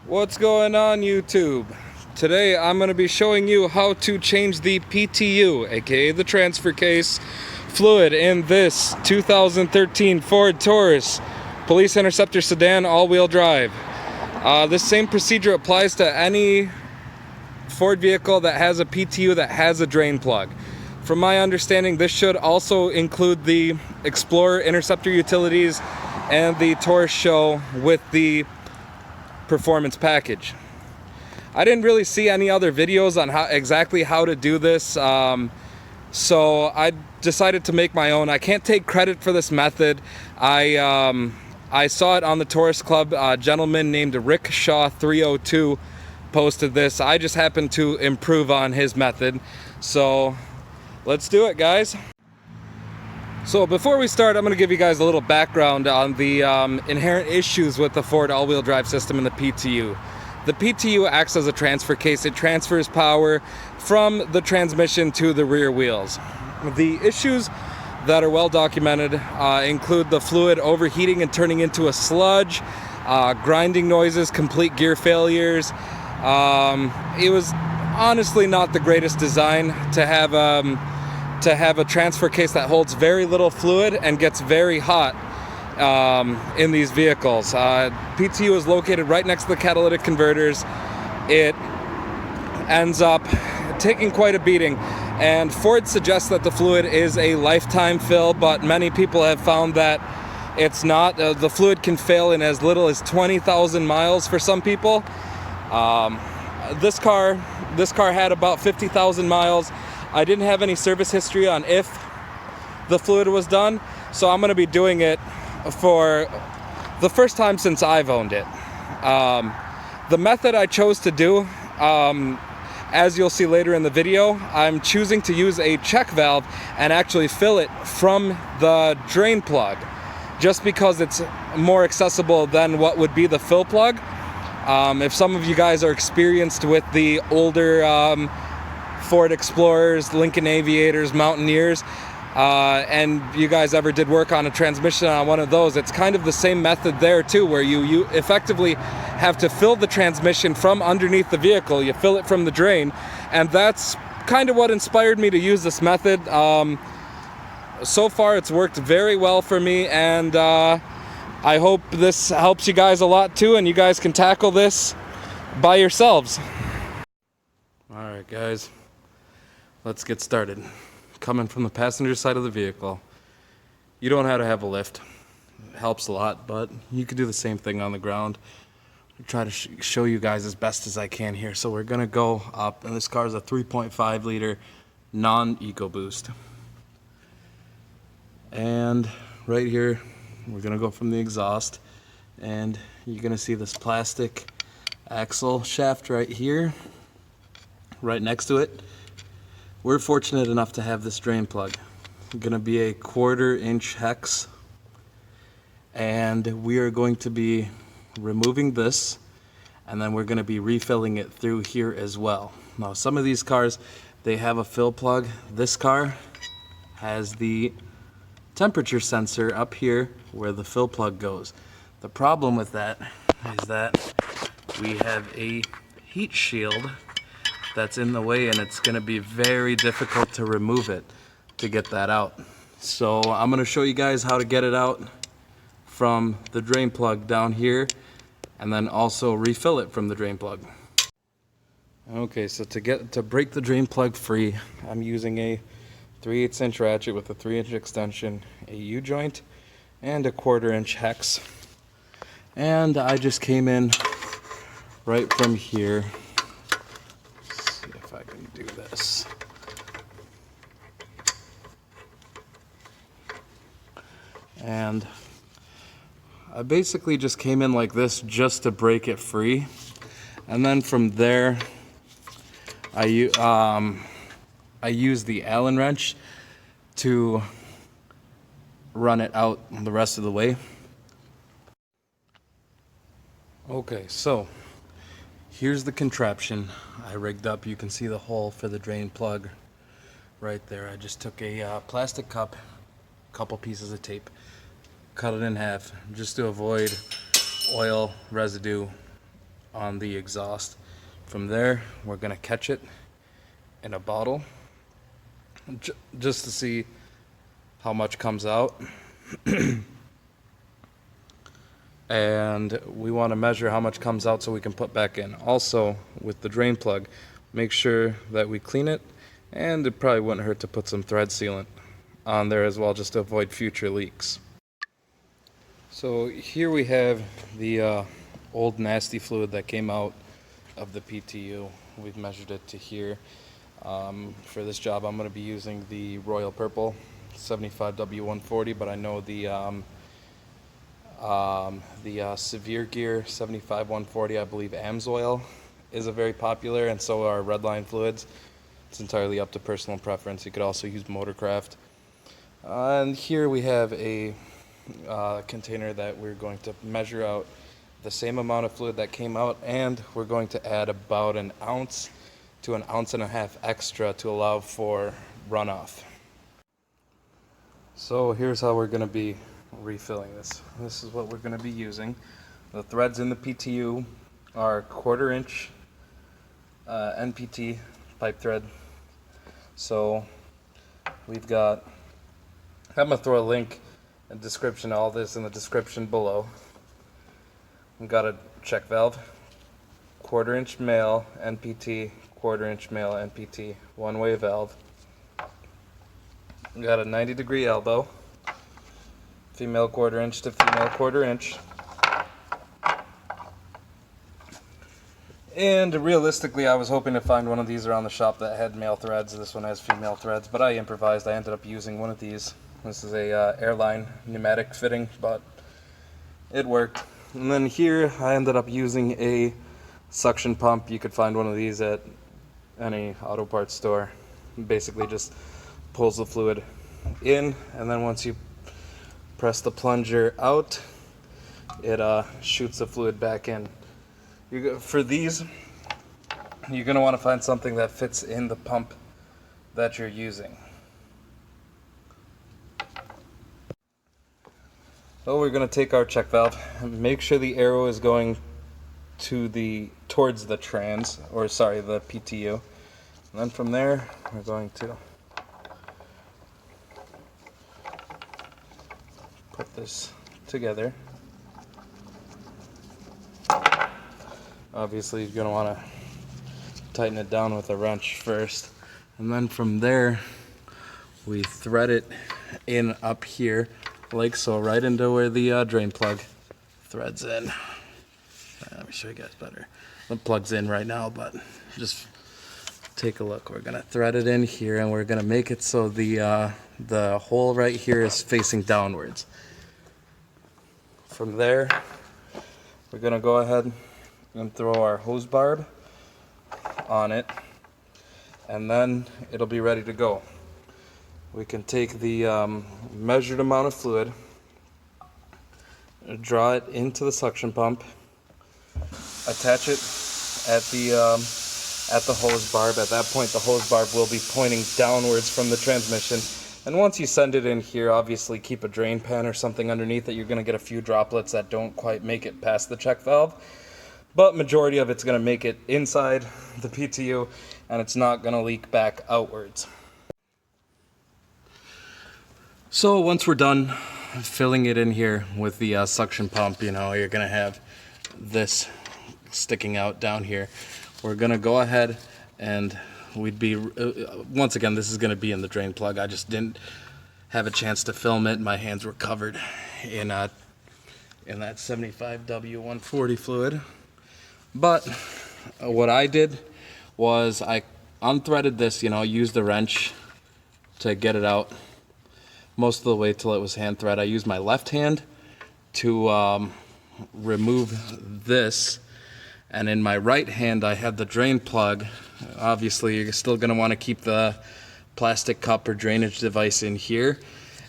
What's going on, YouTube? Today I'm going to be showing you how to change the PTU, aka the transfer case, fluid in this 2013 Ford Taurus Police Interceptor Sedan all-wheel drive. This same procedure applies to any Ford vehicle that has a PTU that has a drain plug. From my understanding, this should also include the Explorer Interceptor utilities and the Taurus SHO with the performance package. I didn't really see any other videos on exactly how to do this, so I decided to make my own. I can't take credit for this method. I saw it on the Taurus Club. A gentleman named Rick Shaw 302 posted this. I just happened to improve on his method, so let's do it, guys. So before we start, I'm going to give you guys a little background on the inherent issues with the Ford all-wheel drive system and the PTU. The PTU acts as a transfer case. It transfers power from the transmission to the rear wheels. The issues that are well documented include the fluid overheating and turning into a sludge, grinding noises, complete gear failures. It was honestly not the greatest design to have a transfer case that holds very little fluid and gets very hot in these vehicles. PTU is located right next to the catalytic converters. It ends up taking quite a beating, and Ford suggests that the fluid is a lifetime fill, but many people have found that it's not. The fluid can fail in as little as 20,000 miles for some people. This car had about 50,000 miles. I didn't have any service history on if the fluid was done, so I'm going to be doing it for the first time since I've owned it. The method I chose to do, as you'll see later in the video, I'm choosing to use a check valve and actually fill it from the drain plug, just because it's more accessible than what would be the fill plug. If some of you guys are experienced with the older Ford Explorers, Lincoln Aviators, Mountaineers, and you guys ever did work on a transmission on one of those, it's kind of the same method there too, where you effectively have to fill the transmission from underneath the vehicle. You fill it from the drain, and that's kind of what inspired me to use this method. So far it's worked very well for me, and I hope this helps you guys a lot too, and you guys can tackle this by yourselves. Alright guys, let's get started. Coming from the passenger side of the vehicle, you don't have to have a lift. It helps a lot, but you could do the same thing on the ground. I'll try to show you guys as best as I can here. So we're gonna go up, and this car is a 3.5 liter non-EcoBoost. And right here, we're gonna go from the exhaust, and you're gonna see this plastic axle shaft right here, right next to it. We're fortunate enough to have this drain plug. It's gonna be a 1/4 inch hex, and we are going to be removing this, and then we're gonna be refilling it through here as well. Now, some of these cars, they have a fill plug. This car has the temperature sensor up here where the fill plug goes. The problem with that is that we have a heat shield that's in the way, and it's going to be very difficult to remove it to get that out. So I'm going to show you guys how to get it out from the drain plug down here, and then also refill it from the drain plug. Okay, so to break the drain plug free, I'm using a 3/8 inch ratchet with a 3-inch extension, a U-joint, and a 1/4 inch hex. And I just came in right from here. Let's see if I can do this. And I basically just came in like this just to break it free. And then from there, I use the Allen wrench to run it out the rest of the way. Okay, so here's the contraption I rigged up. You can see the hole for the drain plug right there. I just took a plastic cup, a couple pieces of tape, cut it in half just to avoid oil residue on the exhaust. From there, we're going to catch it in a bottle just to see how much comes out. And we want to measure how much comes out so we can put back in. Also, with the drain plug, make sure that we clean it, and it probably wouldn't hurt to put some thread sealant on there as well, just to avoid future leaks. So here we have the old nasty fluid that came out of the PTU. We've measured it to here. For this job, I'm going to be using the Royal Purple 75W140, but I know the Severe Gear 75-140, I believe Amsoil is a very popular, and so are Redline fluids. It's entirely up to personal preference. You could also use Motorcraft. And here we have a container that we're going to measure out the same amount of fluid that came out, and we're going to add about an ounce to an ounce and a half extra to allow for runoff. So here's how we're going to be refilling this. This is what we're going to be using. The threads in the PTU are 1/4 inch NPT pipe thread. So we've got, I'm going to throw a link and description, all this in the description below. We've got a check valve, 1/4 inch male NPT, 1/4 inch male NPT, one-way valve. We've got a 90-degree elbow, female 1/4 inch to female 1/4 inch. And realistically, I was hoping to find one of these around the shop that had male threads. This one has female threads, but I improvised. I ended up using one of these. This is a airline pneumatic fitting, but it worked. And then here, I ended up using a suction pump. You could find one of these at any auto parts store. Basically just pulls the fluid in, and then once you press the plunger out, it shoots the fluid back in. For these, you're going to want to find something that fits in the pump that you're using. So we're going to take our check valve and make sure the arrow is going towards the trans, or sorry, the PTU. And then from there, we're going to put this together. Obviously, you're going to want to tighten it down with a wrench first. And then from there, we thread it in up here, like so, right into where the drain plug threads in. Let me show you guys better. It plugs in right now, but just take a look. We're going to thread it in here, and we're going to make it so the hole right here is facing downwards. From there, we're going to go ahead and throw our hose barb on it, and then it'll be ready to go. We can take the measured amount of fluid, draw it into the suction pump, attach it at the hose barb. At that point, the hose barb will be pointing downwards from the transmission. And once you send it in here, obviously keep a drain pan or something underneath it. You're going to get a few droplets that don't quite make it past the check valve, but majority of it's going to make it inside the PTU, and it's not going to leak back outwards. So once we're done filling it in here with the suction pump, you know, you're going to have this sticking out down here. We're going to go ahead and we'd be, once again, this is going to be in the drain plug. I just didn't have a chance to film it. My hands were covered in that 75W140 fluid. But what I did was I unthreaded this, you know, used the wrench to get it out most of the way till it was hand thread. I used my left hand to remove this, and in my right hand I had the drain plug. Obviously you're still going to want to keep the plastic cup or drainage device in here,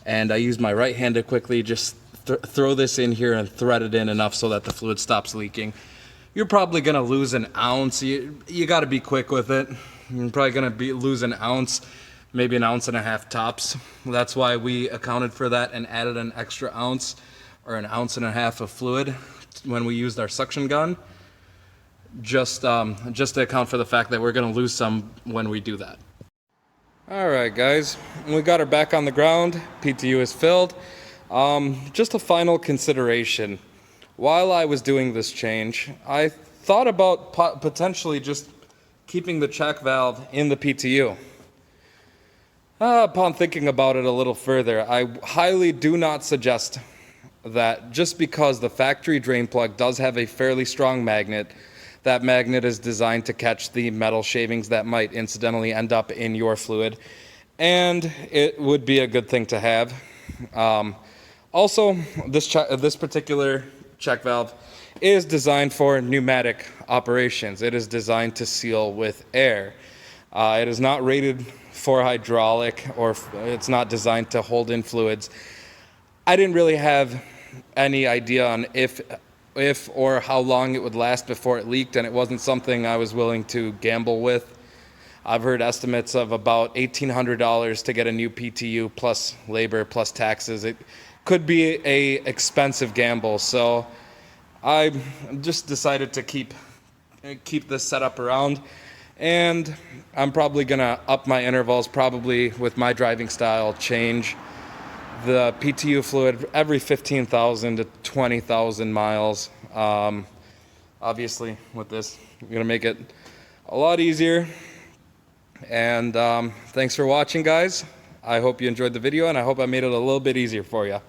and I used my right hand to quickly just throw this in here and thread it in enough so that the fluid stops leaking. You're probably going to lose an ounce. You got to be quick with it. You're probably going to lose an ounce, maybe an ounce and a half tops. That's why we accounted for that and added an extra ounce or an ounce and a half of fluid when we used our suction gun. just to account for the fact that we're going to lose some when we do that. All right, guys, we got her back on the ground. PTU is filled. Just a final consideration. While I was doing this change, I thought about potentially just keeping the check valve in the PTU. Upon thinking about it a little further, I highly do not suggest that. Just because the factory drain plug does have a fairly strong magnet, that magnet is designed to catch the metal shavings that might incidentally end up in your fluid, and it would be a good thing to have. Also, this particular check valve is designed for pneumatic operations. It is designed to seal with air. It is not rated for hydraulic, or it's not designed to hold in fluids. I didn't really have any idea on if or how long it would last before it leaked, and it wasn't something I was willing to gamble with. I've heard estimates of about $1,800 to get a new PTU plus labor plus taxes. It could be a expensive gamble, so I just decided to keep this setup around, and I'm probably gonna up my intervals, probably with my driving style, change the PTU fluid every 15,000 to 20,000 miles. Obviously, with this, I'm gonna make it a lot easier. And thanks for watching, guys. I hope you enjoyed the video, and I hope I made it a little bit easier for you.